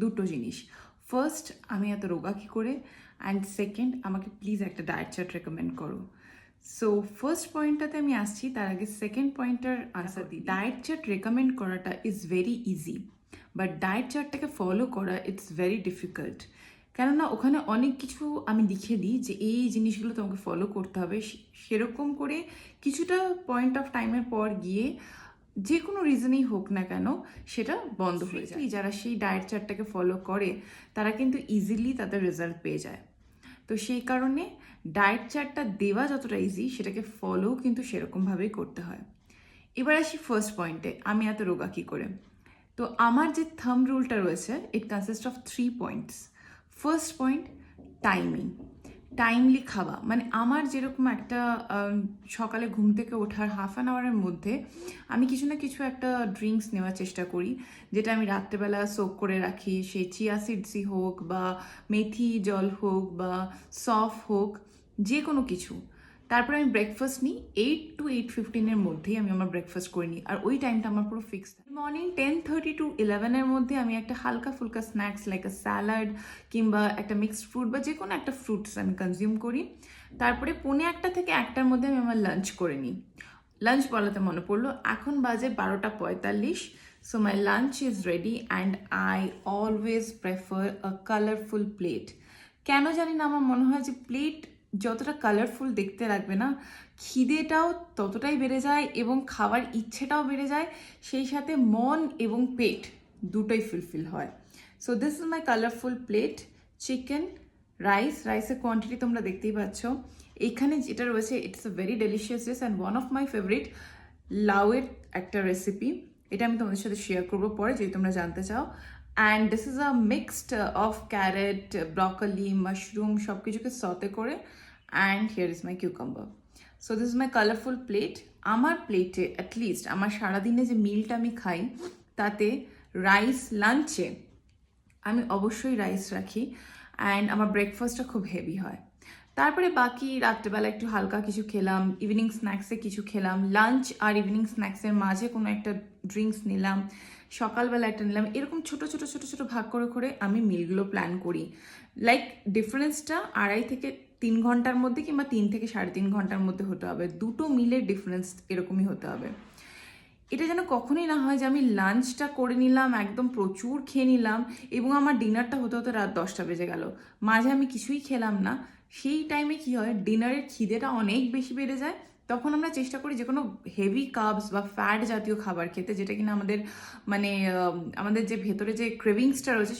দুটো জিনিস। ফার্স্ট, আমি এত রোগা কী করে, অ্যান্ড সেকেন্ড, আমাকে প্লিজ একটা ডায়েট চার্ট রেকমেন্ড করো। সো ফার্স্ট পয়েন্টটাতে আমি আসছি, তার আগে সেকেন্ড পয়েন্টটার আনসার দিই। ডায়েট চার্ট রেকমেন্ড করাটা is very easy, but diet চার্টটাকে ফলো করা ইটস ভেরি ডিফিকাল্ট। কেননা ওখানে অনেক কিছু আমি লিখে দিই যে এই জিনিসগুলো তোমাকে ফলো করতে হবে, সেরকম করে কিছুটা পয়েন্ট অফ টাইমের পর গিয়ে যে কোনো রিজনেই হোক না কেন সেটা বন্ধ হয়ে যায়। যারা সেই ডায়েট চার্টটাকে ফলো করে তারা কিন্তু ইজিলি তাদের রেজাল্ট পেয়ে যায়। তো সেই কারণে ডায়েট চার্টটা দেওয়া যতটা ইজি, সেটাকে ফলো কিন্তু সেরকমভাবেই করতে হয়। এবার আসি ফার্স্ট পয়েন্টে, আমি এত রোগা কী করে। তো আমার যে থাম্ব রুলটা রয়েছে, ইট consist of 3 points. First point, timing. Timely খাওয়া, মানে আমার যেরকম একটা সকালে ঘুম থেকে ওঠার হাফ অ্যান আওয়ারের মধ্যে আমি কিছু না কিছু একটা ড্রিঙ্কস নেওয়ার চেষ্টা করি, যেটা আমি রাত্রেবেলা সোক করে রাখি। সেই চিয়া সিডসই হোক বা মেথি জল হোক বা সফ হোক, যে কোনো কিছু। তারপরে আমি ব্রেকফাস্ট নিই, 8 to 8:15 মধ্যেই আমি আমার ব্রেকফাস্ট করে নিই, আর ওই টাইমটা আমার পুরো ফিক্সড। মর্নিং 10:30 to 11 মধ্যে আমি একটা হালকা ফুলকা স্ন্যাক্স লাইক আ স্যালাড কিংবা একটা মিক্সড ফ্রুট বা যে কোনো একটা ফ্রুটস আমি কনজিউম করি। তারপরে 1:45 থেকে 1টার মধ্যে আমি আমার লাঞ্চ করে নিই। লাঞ্চ বলাতে মনে পড়লো, এখন বাজে 12:45, so my lunch is ready and I always prefer a colourful plate. কেন জানি না, আমার মনে হয় যে প্লেট যতটা কালারফুল দেখতে লাগবে না, খিদেটাও ততটাই বেড়ে যায় এবং খাওয়ার ইচ্ছেটাও বেড়ে যায়, সেই সাথে মন এবং পেট দুটোই ফুলফিল হয়। So this is my colourful plate. Chicken, রাইসের কোয়ান্টিটি তোমরা দেখতেই পাচ্ছ। এইখানে যেটা রয়েছে, it's a very delicious dish and one of my favourite, লাউয়ের একটা রেসিপি। এটা আমি তোমাদের সাথে শেয়ার করবো পরে, যদি তোমরা জানতে চাও। And this is a mixed of carrot, broccoli, mushroom সব কিছুকে সতে করে, and here is my cucumber. So this is my colourful plate. আমার প্লেটে অ্যাটলিস্ট আমার সারাদিনে যে মিলটা আমি খাই, তাতে রাইস, লাঞ্চে আমি অবশ্যই রাইস রাখি, অ্যান্ড আমার ব্রেকফাস্টটা খুব হেভি হয়। তারপরে বাকি রাত্রেবেলা একটু হালকা কিছু খেলাম, ইভিনিং স্ন্যাক্সে কিছু খেলাম, লাঞ্চ আর ইভিনিং স্ন্যাক্সের মাঝে কোনো একটা ড্রিঙ্কস নিলাম, সকালবেলা একটা নিলাম। এরকম ছোট ছোট ছোট ছোট ভাগ করে করে আমি মিলগুলো প্ল্যান করি। লাইক ডিফারেন্সটা 2.5 থেকে 3 ঘন্টার মধ্যে কিংবা 3 থেকে 3.5 ঘন্টার মধ্যে হতে হবে। দুটো মিলের ডিফারেন্স এরকমই হতে হবে। এটা যেন কখনোই না হয় যে আমি লাঞ্চটা করে নিলাম, একদম প্রচুর খেয়ে নিলাম এবং আমার ডিনারটা হতে হতে রাত 10টা বেজে গেল, মাঝে আমি কিছুই খেলাম না। সেই টাইমে কি হয়, ডিনারের খিদেটা অনেক বেশি বেড়ে যায়। তখন আমরা চেষ্টা করি যে কোনো হেভি কার্বস বা ফ্যাট জাতীয় খাবার খেতে, যেটা কিনা আমাদের মানে আমাদের যে ভেতরে যে ক্রেভিংসটা রয়েছে